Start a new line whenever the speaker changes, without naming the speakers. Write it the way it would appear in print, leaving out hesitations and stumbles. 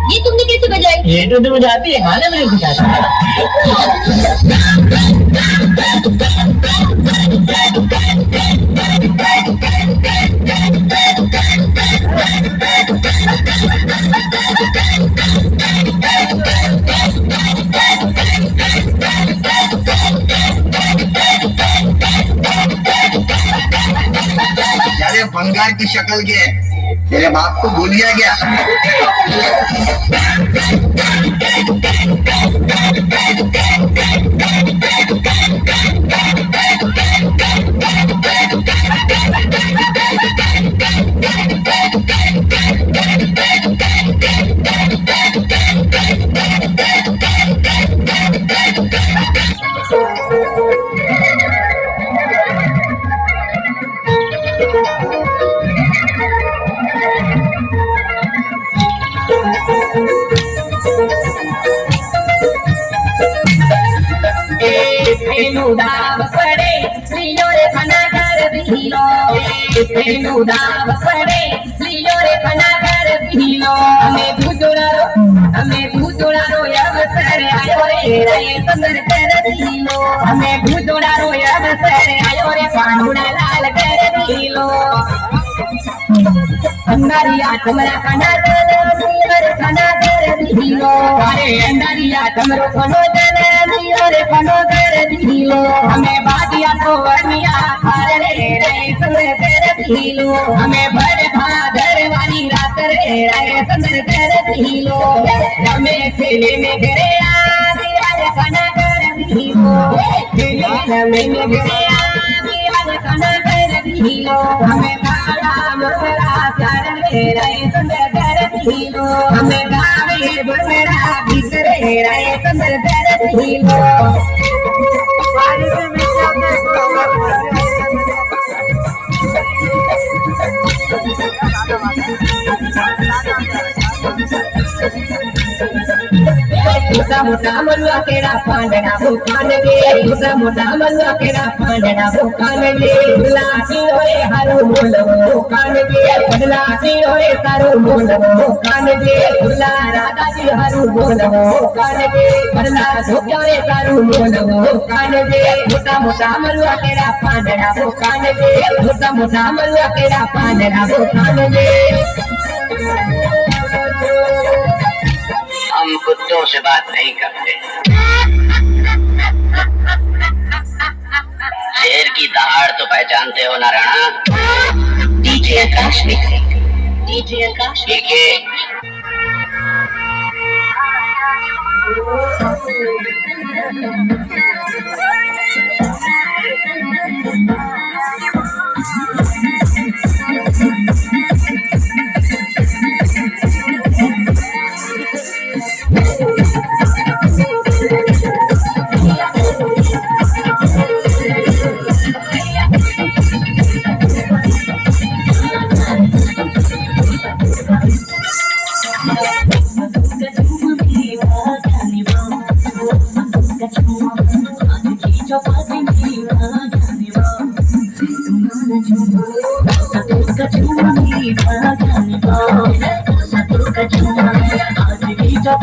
ये तुमने कैसे बजाई?
ये तो तुम जाती है, खाने में नहीं सिखाती।
अरे बंगाल की शक्ल के तेरे बाप को भूलिया गया।
दाव पड़े लियो रे फना कर दिलो, तेनु दाव पड़े लियो रे फना कर दिलो। हमें भूतोड़ा रो अवसर आयो रे राय सुंदर कर दिलो, हमें भूतोड़ा रो अवसर आयो रे पांडुड़ा लाल कर दिलो। अंगारिया तुम्हारा फना कर दिलो, अरे अंगारिया तुम्हारो फनो रे फनो कर दिलो। हमें बादिया तो वर्णिया हार रे राय सुंदर कर दिलो, हमें भर भादर वाली रात रे राय सुंदर कर दिलो। हमें खेले में घरे आदिवाल फना कर दिलो, खेले में घरे आदिवाल फना कर दिलो। हमें काला मोरा चार रे राय सुंदर कर दिलो, हमें गावे बड़ा भीतरे राय सुंदर कर दिलो। मोटा मोटा मलुआ केड़ा पांडना भूखान गे, मोटा मोटा मलुआ केड़ा पांडना भूखान गे। लाठी होए हारू बोलो भूखान गे, लाठी होए सारू बोलो भूखान गे। उला राधा जी हारू बोलो भूखान गे, परला धोक्या रे सारू बोलो भूखान गे। मोटा मोटा मलुआ केड़ा पांडना भूखान गे, मोटा मोटा मलुआ केड़ा पांडना भूखान गे।
हम कुत्तों से बात नहीं करते। शेर की दहाड़ तो पहचानते हो ना राणा?
डीजे आकाश में, डीजे आकाश
ठीक है।
आज की जब